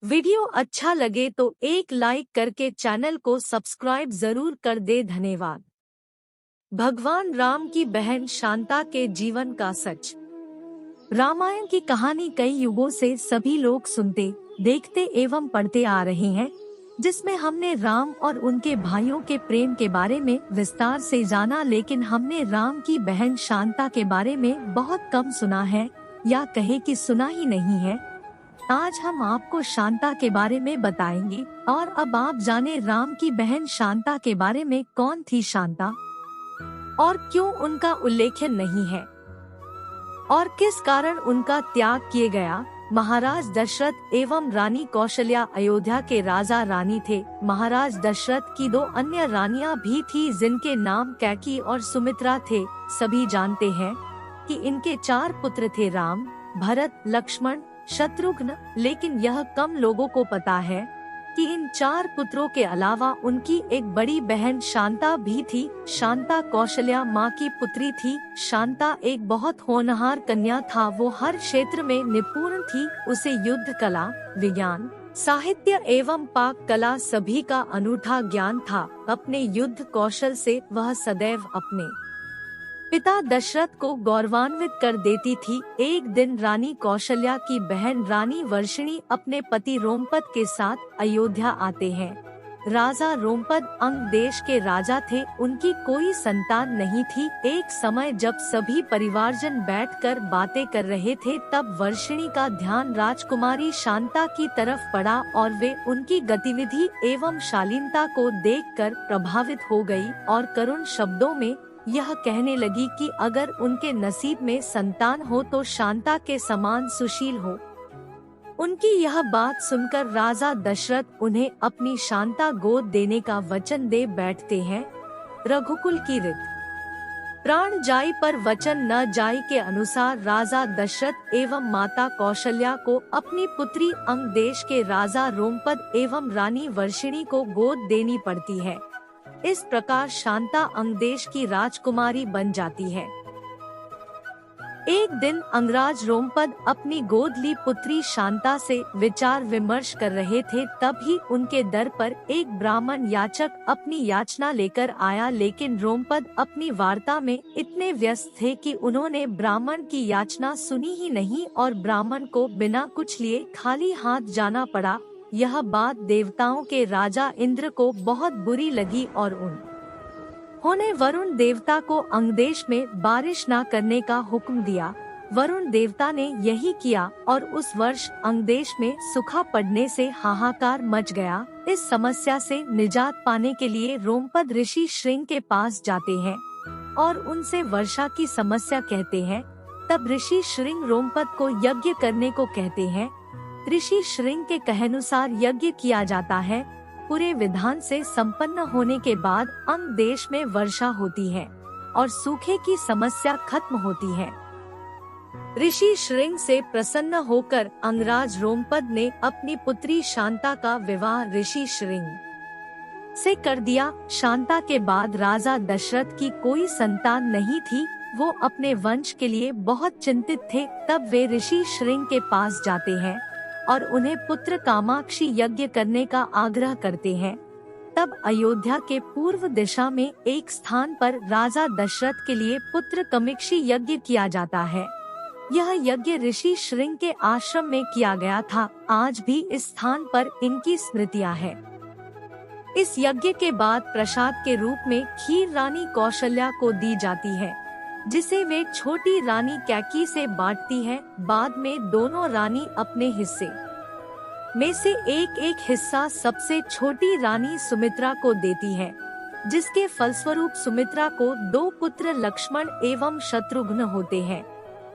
Video अच्छा लगे तो एक लाइक करके चैनल को सब्सक्राइब जरूर कर दे। धन्यवाद। भगवान राम की बहन शांता के जीवन का सच। रामायण की कहानी कई युगों से सभी लोग सुनते, देखते एवं पढ़ते आ रहे हैं, जिसमें हमने राम और उनके भाइयों के प्रेम के बारे में विस्तार से जाना, लेकिन हमने राम की बहन शांता के बारे में बहुत कम सुना है, या कहे कि सुना ही नहीं है। आज हम आपको शांता के बारे में बताएंगे, और अब आप जाने राम की बहन शांता के बारे में। कौन थी शांता और क्यों उनका उल्लेखन नहीं है, और किस कारण उनका त्याग किए गया। महाराज दशरथ एवं रानी कौशल्या अयोध्या के राजा रानी थे। महाराज दशरथ की दो अन्य रानियां भी थी, जिनके नाम कैकेयी और सुमित्रा थे। सभी जानते हैं कि इनके 4 पुत्र थे, राम, भरत, लक्ष्मण, शत्रुघ्न। लेकिन यह कम लोगों को पता है कि इन 4 पुत्रों के अलावा उनकी एक बड़ी बहन शांता भी थी। शांता कौशल्या माँ की पुत्री थी। शांता एक बहुत होनहार कन्या था। वो हर क्षेत्र में निपुण थी। उसे युद्ध कला, विज्ञान, साहित्य एवं पाक कला सभी का अनूठा ज्ञान था। अपने युद्ध कौशल से वह सदैव अपने पिता दशरथ को गौरवान्वित कर देती थी। एक दिन रानी कौशल्या की बहन रानी वर्षिणी अपने पति रोमपद के साथ अयोध्या आते हैं। राजा रोमपद अंग देश के राजा थे। उनकी कोई संतान नहीं थी। एक समय जब सभी परिवारजन बैठकर बातें कर रहे थे, तब वर्षिणी का ध्यान राजकुमारी शांता की तरफ पड़ा और वे उनकी गतिविधि एवं शालीनता को देखकर प्रभावित हो गई और करुण शब्दों में यह कहने लगी कि अगर उनके नसीब में संतान हो तो शांता के समान सुशील हो। उनकी यह बात सुनकर राजा दशरथ उन्हें अपनी शांता गोद देने का वचन दे बैठते हैं। रघुकुल की रीत, प्राण जाई पर वचन न जाई के अनुसार राजा दशरथ एवं माता कौशल्या को अपनी पुत्री अंग देश के राजा रोमपद एवं रानी वर्षिणी को गोद देनी पड़ती है। इस प्रकार शांता अंगदेश की राजकुमारी बन जाती है। एक दिन अंगराज रोमपद अपनी गोद ली पुत्री शांता से विचार विमर्श कर रहे थे, तभी उनके दर पर एक ब्राह्मण याचक अपनी याचना लेकर आया। लेकिन रोमपद अपनी वार्ता में इतने व्यस्त थे कि उन्होंने ब्राह्मण की याचना सुनी ही नहीं और ब्राह्मण को बिना कुछ लिए खाली हाथ जाना पड़ा। यह बात देवताओं के राजा इंद्र को बहुत बुरी लगी और उन्होंने वरुण देवता को अंगदेश में बारिश न करने का हुक्म दिया। वरुण देवता ने यही किया और उस वर्ष अंगदेश में सूखा पड़ने से हाहाकार मच गया। इस समस्या से निजात पाने के लिए रोमपद ऋषि श्रृंग के पास जाते हैं और उनसे वर्षा की समस्या कहते हैं। तब ऋषि श्रृंग रोमपद को यज्ञ करने को कहते हैं। ऋषि श्रृंग के कहनुसार यज्ञ किया जाता है। पूरे विधान से संपन्न होने के बाद अंग देश में वर्षा होती है और सूखे की समस्या खत्म होती है। ऋषि श्रृंग से प्रसन्न होकर अंगराज रोमपद ने अपनी पुत्री शांता का विवाह ऋषि श्रृंग से कर दिया। शांता के बाद राजा दशरथ की कोई संतान नहीं थी। वो अपने वंश के लिए बहुत चिंतित थे। तब वे ऋषि श्रृंग के पास जाते हैं और उन्हें पुत्र कामाक्षी यज्ञ करने का आग्रह करते हैं। तब अयोध्या के पूर्व दिशा में एक स्थान पर राजा दशरथ के लिए पुत्र कामाक्षी यज्ञ किया जाता है। यह यज्ञ ऋषि श्रृंग के आश्रम में किया गया था। आज भी इस स्थान पर इनकी स्मृतियां हैं। इस यज्ञ के बाद प्रसाद के रूप में खीर रानी कौशल्या को दी जाती है, जिसे वे छोटी रानी कैकेयी से बांटती है। बाद में दोनों रानी अपने हिस्से में से एक हिस्सा सबसे छोटी रानी सुमित्रा को देती है, जिसके फलस्वरूप सुमित्रा को 2 पुत्र लक्ष्मण एवं शत्रुघ्न होते हैं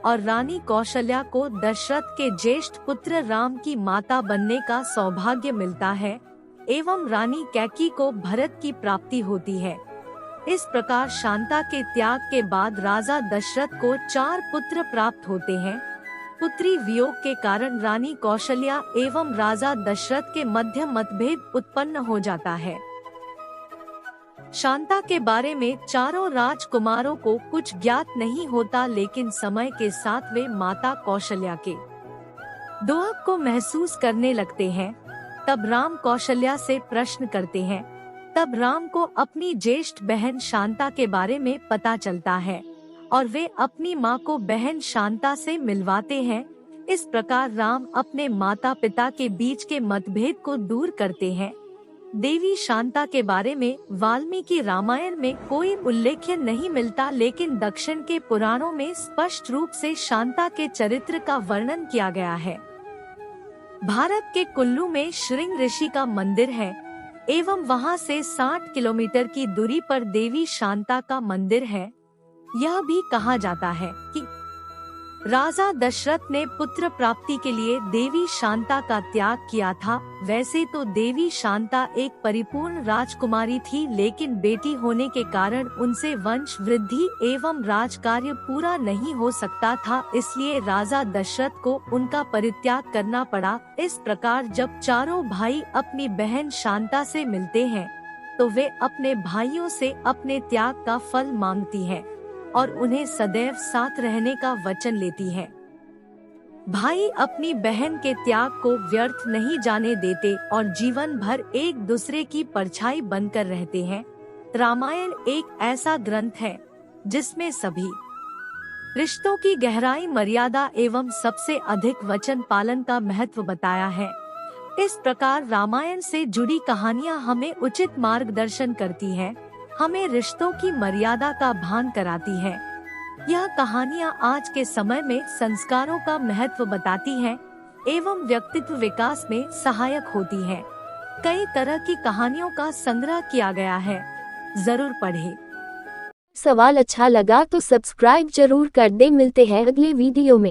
और रानी कौशल्या को दशरथ के ज्येष्ठ पुत्र राम की माता बनने का सौभाग्य मिलता है एवं रानी कैकेयी को भरत की प्राप्ति होती है। इस प्रकार शांता के त्याग के बाद राजा दशरथ को 4 पुत्र प्राप्त होते हैं। पुत्री वियोग के कारण रानी कौशल्या एवं राजा दशरथ के मध्य मतभेद उत्पन्न हो जाता है। शांता के बारे में चारों राजकुमारों को कुछ ज्ञात नहीं होता, लेकिन समय के साथ वे माता कौशल्या के दुख को महसूस करने लगते हैं। तब राम कौशल्या से प्रश्न करते हैं। तब राम को अपनी ज्येष्ठ बहन शांता के बारे में पता चलता है और वे अपनी माँ को बहन शांता से मिलवाते हैं। इस प्रकार राम अपने माता पिता के बीच के मतभेद को दूर करते हैं। देवी शांता के बारे में वाल्मीकि रामायण में कोई उल्लेख नहीं मिलता, लेकिन दक्षिण के पुराणों में स्पष्ट रूप से शांता के चरित्र का वर्णन किया गया है। भारत के कुल्लू में श्रृंग ऋषि का मंदिर है एवं वहां से 60 किलोमीटर की दूरी पर देवी शांता का मंदिर है। यह भी कहा जाता है कि राजा दशरथ ने पुत्र प्राप्ति के लिए देवी शांता का त्याग किया था। वैसे तो देवी शांता एक परिपूर्ण राजकुमारी थी, लेकिन बेटी होने के कारण उनसे वंश वृद्धि एवं राजकार्य पूरा नहीं हो सकता था, इसलिए राजा दशरथ को उनका परित्याग करना पड़ा। इस प्रकार जब चारों भाई अपनी बहन शांता से मिलते हैं तो वे अपने भाइयों से अपने त्याग का फल मांगती हैं और उन्हें सदैव साथ रहने का वचन लेती है। भाई अपनी बहन के त्याग को व्यर्थ नहीं जाने देते और जीवन भर एक दूसरे की परछाई बनकर रहते हैं। रामायण एक ऐसा ग्रंथ है जिसमें सभी रिश्तों की गहराई, मर्यादा एवं सबसे अधिक वचन पालन का महत्व बताया है। इस प्रकार रामायण से जुड़ी कहानियाँ हमें उचित मार्गदर्शन करती हैं, हमें रिश्तों की मर्यादा का भान कराती है। यह कहानियाँ आज के समय में संस्कारों का महत्व बताती हैं एवं व्यक्तित्व विकास में सहायक होती हैं। कई तरह की कहानियों का संग्रह किया गया है, जरूर पढ़ें। सवाल अच्छा लगा तो सब्सक्राइब जरूर कर दे। मिलते हैं अगले वीडियो में।